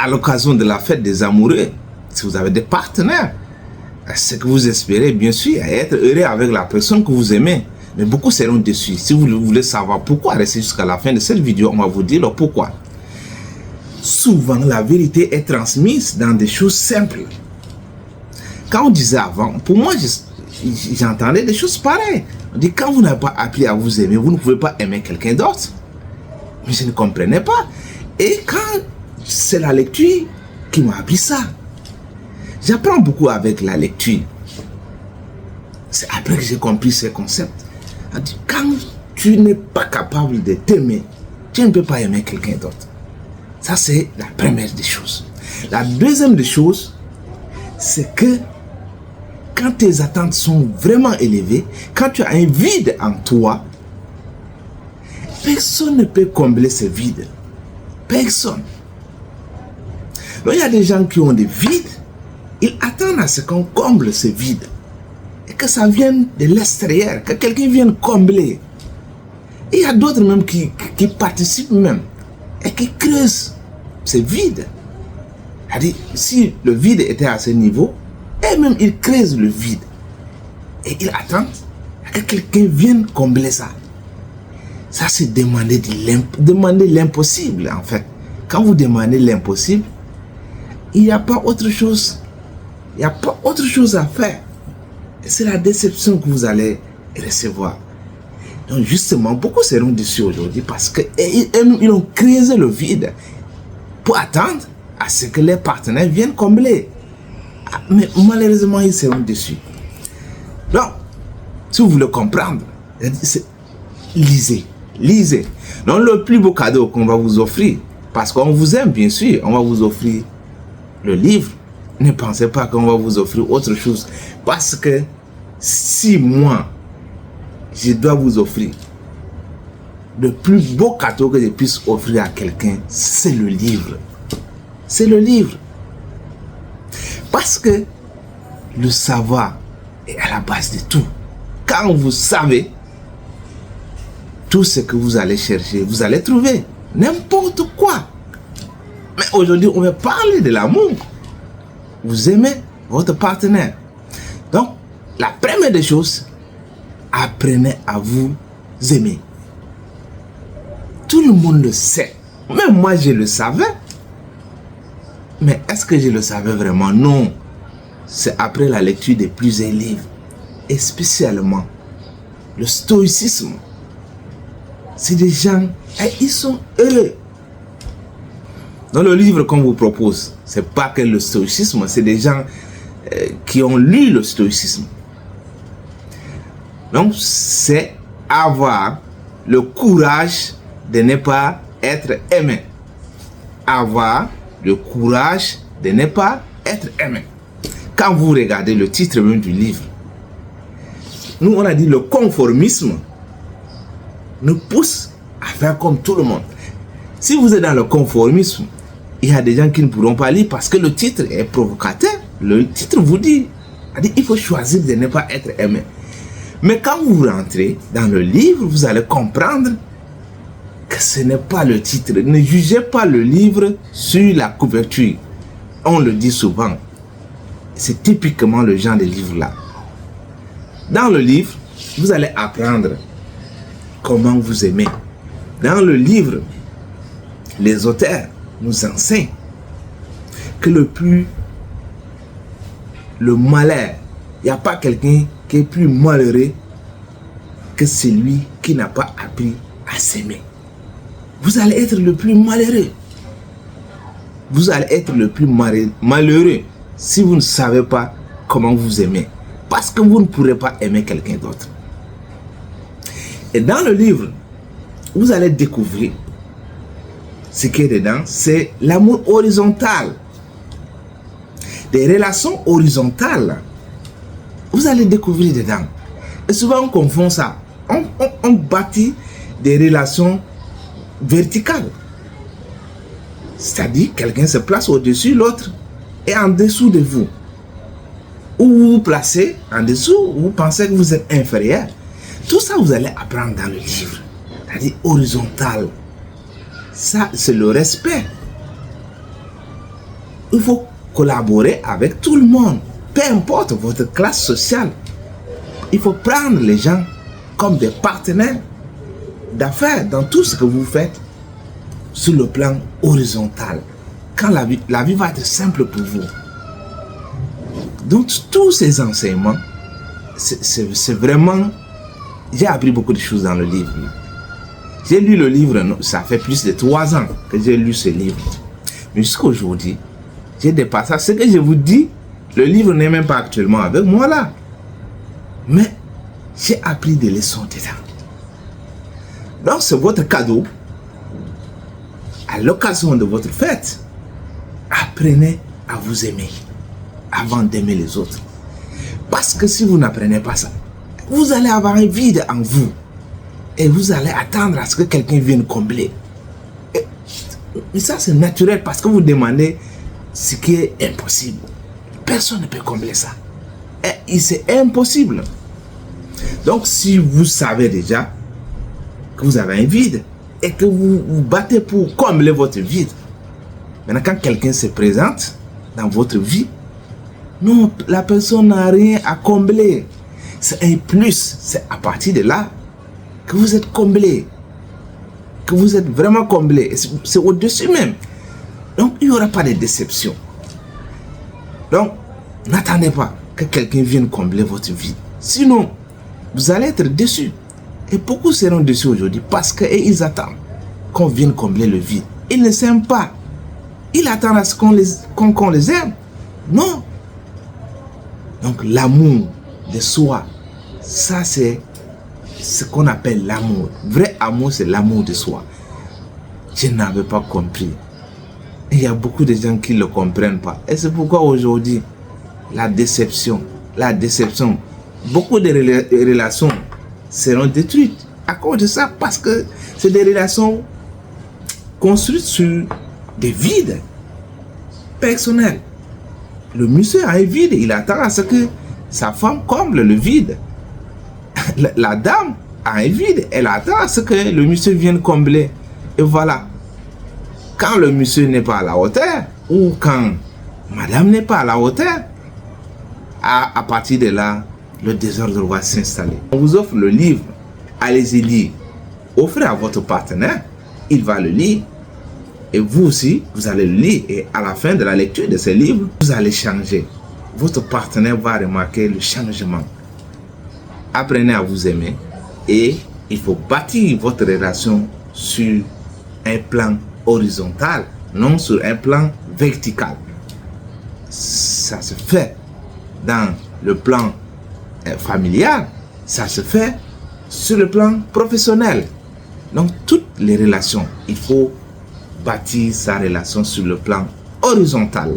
à l'occasion de la fête des amoureux, si vous avez des partenaires, ce que vous espérez, bien sûr, être heureux avec la personne que vous aimez. Mais beaucoup seront déçus. Si vous voulez savoir pourquoi, restez jusqu'à la fin de cette vidéo, on va vous dire le pourquoi. Souvent, la vérité est transmise dans des choses simples. Quand on disait avant, pour moi, j'entendais des choses pareilles. On dit, quand vous n'avez pas appris à vous aimer, vous ne pouvez pas aimer quelqu'un d'autre. Mais je ne comprenais pas. Et quand c'est la lecture qui m'a appris ça. J'apprends beaucoup avec la lecture. C'est après que j'ai compris ce concept. On dit, quand tu n'es pas capable de t'aimer, tu ne peux pas aimer quelqu'un d'autre. Ça, c'est la première des choses. La deuxième des choses, c'est que quand tes attentes sont vraiment élevées, quand tu as un vide en toi, personne ne peut combler ce vide. Personne. Donc, il y a des gens qui ont des vides, ils attendent à ce qu'on comble ce vide. Et que ça vienne de l'extérieur, que quelqu'un vienne combler. Et il y a d'autres même qui participent même et qui creusent ce vide. C'est-à-dire, si le vide était à ce niveau, et même ils creusent le vide. Et ils attendent que quelqu'un vienne combler ça. Ça, c'est demander l'impossible, en fait. Quand vous demandez l'impossible, il n'y a pas autre chose. Il n'y a pas autre chose à faire. C'est la déception que vous allez recevoir. Donc justement, beaucoup seront déçus aujourd'hui parce qu'ils ont creusé le vide pour attendre à ce que les partenaires viennent combler. Mais malheureusement, ils seront déçus. Donc, si vous voulez comprendre, lisez. Lisez. Donc le plus beau cadeau qu'on va vous offrir, parce qu'on vous aime bien sûr, on va vous offrir le livre. Ne pensez pas qu'on va vous offrir autre chose. Parce que si moi, je dois vous offrir le plus beau cadeau que je puisse offrir à quelqu'un, c'est le livre. C'est le livre. Parce que le savoir est à la base de tout. Quand vous savez, tout ce que vous allez chercher, vous allez trouver. N'importe quoi. Mais aujourd'hui, on va parler de l'amour. Vous aimez votre partenaire. Donc, la première des choses, apprenez à vous aimer. Tout le monde le sait. Même moi, je le savais. Mais est-ce que je le savais vraiment? Non. C'est après la lecture de plusieurs livres. Et spécialement, le stoïcisme. C'est des gens, et ils sont heureux. Dans le livre qu'on vous propose, c'est pas que le stoïcisme, c'est des gens qui ont lu le stoïcisme. Donc, c'est avoir le courage de ne pas être aimé. Avoir le courage de ne pas être aimé. Quand vous regardez le titre même du livre, nous on a dit le conformisme nous pousse à faire comme tout le monde. Si vous êtes dans le conformisme, il y a des gens qui ne pourront pas lire parce que le titre est provocateur. Le titre vous dit, il faut choisir de ne pas être aimé. Mais quand vous rentrez dans le livre, vous allez comprendre que ce n'est pas le titre. Ne jugez pas le livre sur la couverture. On le dit souvent. C'est typiquement le genre de livre là. Dans le livre, vous allez apprendre comment vous aimer. Dans le livre, les auteurs nous enseignent que le malheur, il n'y a pas quelqu'un qui est plus malheureux que celui qui n'a pas appris à s'aimer. Vous allez être le plus malheureux. Vous allez être le plus malheureux si vous ne savez pas comment vous aimer. Parce que vous ne pourrez pas aimer quelqu'un d'autre. Et dans le livre, vous allez découvrir ce qui est dedans, c'est l'amour horizontal. Des relations horizontales. Vous allez découvrir dedans. Et souvent on confond ça. On bâtit des relations verticales. C'est-à-dire quelqu'un se place au-dessus, l'autre est en dessous de vous. Ou vous vous placez en dessous, vous pensez que vous êtes inférieur. Tout ça, vous allez apprendre dans le livre. C'est-à-dire horizontal. Ça, c'est le respect. il faut collaborer avec tout le monde, peu importe votre classe sociale. Il faut prendre les gens comme des partenaires d'affaires dans tout ce que vous faites sur le plan horizontal. Quand la vie va être simple pour vous. Donc tous ces enseignements, c'est vraiment... J'ai appris beaucoup de choses dans le livre. J'ai lu le livre, ça fait plus de 3 ans que j'ai lu ce livre. Mais jusqu'à aujourd'hui, j'ai dépassé. Ce que je vous dis, le livre n'est même pas actuellement avec moi là. Mais j'ai appris des leçons dedans. Donc c'est votre cadeau. À l'occasion de votre fête, apprenez à vous aimer avant d'aimer les autres. Parce que si vous n'apprenez pas ça, vous allez avoir un vide en vous. Et vous allez attendre à ce que quelqu'un vienne combler. Mais ça c'est naturel parce que vous demandez ce qui est impossible. Personne ne peut combler ça. Et c'est impossible. Donc si vous savez déjà que vous avez un vide et que vous vous battez pour combler votre vide, maintenant quand quelqu'un se présente dans votre vie, non, la personne n'a rien à combler. C'est un plus. C'est à partir de là que vous êtes comblé. Que vous êtes vraiment comblé. C'est au-dessus même. Donc, il n'y aura pas de déception. Donc, n'attendez pas que quelqu'un vienne combler votre vie. Sinon, vous allez être déçus. Et beaucoup seront déçus aujourd'hui parce qu'ils attendent qu'on vienne combler le vide. Ils ne s'aiment pas. Ils attendent à ce qu'on les aime. Non. Donc, l'amour de soi, ça c'est ce qu'on appelle l'amour. Vrai amour, c'est l'amour de soi. Je n'avais pas compris. Il y a beaucoup de gens qui ne le comprennent pas. Et c'est pourquoi aujourd'hui, la déception, beaucoup de relations seront détruites à cause de ça. Parce que c'est des relations construites sur des vides personnels. Le monsieur a un vide, il attend à ce que sa femme comble le vide. La dame a un vide, elle attend à ce que le monsieur vienne combler. Et voilà. Quand le monsieur n'est pas à la hauteur, ou quand madame n'est pas à la hauteur, à partir de là, le désordre va s'installer. On vous offre le livre, allez-y lire. Offrez à votre partenaire, il va le lire. Et vous aussi, vous allez le lire. Et à la fin de la lecture de ce livre, vous allez changer. Votre partenaire va remarquer le changement. Apprenez à vous aimer. Et il faut bâtir votre relation sur un plan horizontal, non sur un plan vertical. Ça se fait dans le plan familial. Ça se fait sur le plan professionnel. Donc, toutes les relations, il faut bâtir sa relation sur le plan horizontal.